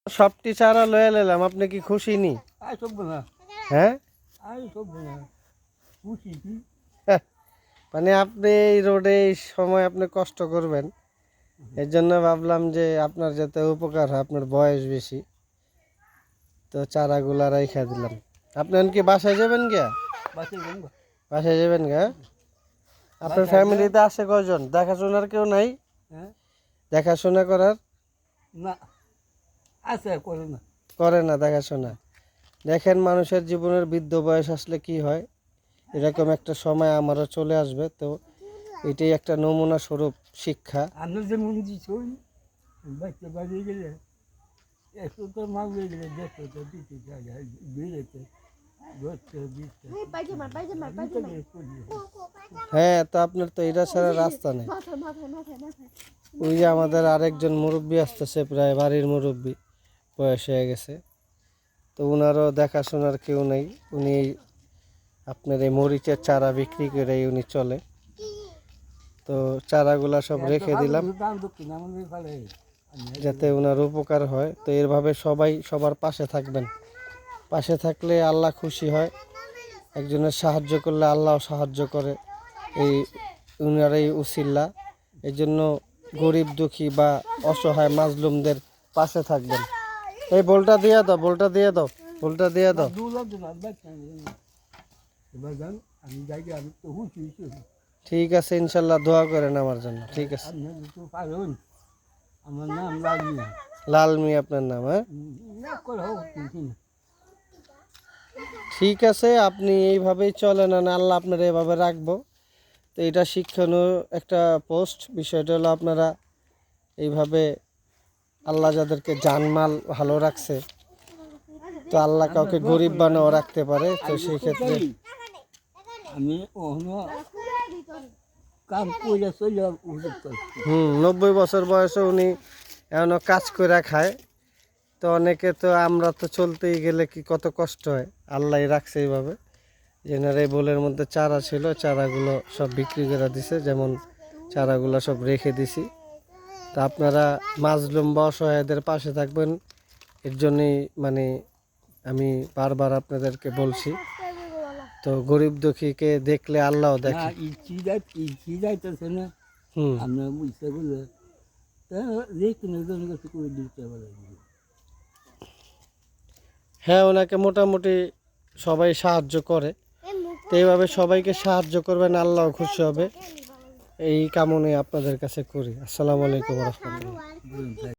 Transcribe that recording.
সবটি চারা লয়ে নিলাম, আপনি কি খুশি নি? হ্যাঁ, মানে আপনি এই রোডে এই সময় আপনি কষ্ট করবেন, এর জন্য ভাবলাম যে আপনার যাতে উপকার হয়, আপনার বয়স বেশি, তো চারাগুলা রাইখা দিলাম। আপনি কি বাসায় যাবেন গিয়া? বাসায় যাবেন গা? আপনার ফ্যামিলিতে আসে কয়জন? দেখাশোনার কেউ নাই? দেখাশোনা করার না আছে করে না দেখাশোনা। দেখেন মানুষের জীবনের বৃদ্ধ বয়স আসলে কি হয়, এরকম একটা সময় আমারও চলে আসবে। তো এটাই একটা নমুনা স্বরূপ শিক্ষা। আমরা যেমন দিচ্ছই বাচ্চা বাড়িয়ে গেলে একশো তো মাল হয়ে গেলে 150টা দিতে চাই বেড়েতে 10টা 20টা। হ্যাঁ, তো আপনার তো এটা ছাড়া রাস্তা নেই। ওই যে আমাদের আরেকজন মুরব্বী আসতেছে, প্রায় বাড়ির মুরব্বী, বয়স হয়ে গেছে, তো ওনারও দেখাশোনার কেউ নেই। উনি আপনার এই মরিচের চারা বিক্রি করে উনি চলে। তো চারাগুলা সব রেখে দিলাম যাতে ওনার উপকার হয়। তো এরভাবে সবাই সবার পাশে থাকবেন। পাশে থাকলে আল্লাহ খুশি হয়, একজনের সাহায্য করলে আল্লাহ সাহায্য করে। এই উনার এই উসিল্লা, এই জন্য গরিব দুঃখী বা অসহায় মাজলুমদের পাশে থাকবেন। এই বলটা দিয়ে দাও, বলটা দিয়ে দাও, বলটা দিয়ে দাও। ঠিক আছে, ইনশাল্লাহ দোয়া করেন আমার জন্য। ঠিক আছে, আমার নাম লালমিয়া। লালমি আপনার নাম? হ্যাঁ, ঠিক আছে, আপনি এইভাবেই চলেন, না আল্লাহ আপনার এভাবে রাখবো। তো এটা শিক্ষণীয় একটা পোস্ট। বিষয়টা হলো আপনারা এইভাবে, আল্লাহ যাদেরকে জানমাল ভালো রাখছে, তো আল্লাহ কাউকে গরিব বানাও রাখতে পারে। তো সেই ক্ষেত্রে আমি কাম করে চলে 90 বছর বয়সে উনি এখনো কাজ করে খায়। তো অনেকে, তো আমরা তো চলতেই গেলে কি কত কষ্ট হয়, আল্লাহ রাখছে এইভাবে। যেনার এই বোলের মধ্যে চারা ছিল, চারাগুলো সব বিক্রি করে দিছে, যেমন চারাগুলো সব রেখে দিছি। তা আপনারা মাজলুম বা অসহায়দের পাশে থাকবেন, এর জন্যই মানে আমি বারবার আপনাদেরকে বলছি। তো গরিব দুঃখীকে দেখলে আল্লাহ দেখে। আমরা বুঝতে বলে করে দিতে পারে। হ্যাঁ, ওনাকে মোটামুটি সবাই সাহায্য করে। তো এইভাবে সবাইকে সাহায্য করবেন, আল্লাহ খুশি হবে, এই কামনে আপনাদের কাছে করি। আসসালামু আলাইকুম ওয়া রাহমাতুল্লাহ।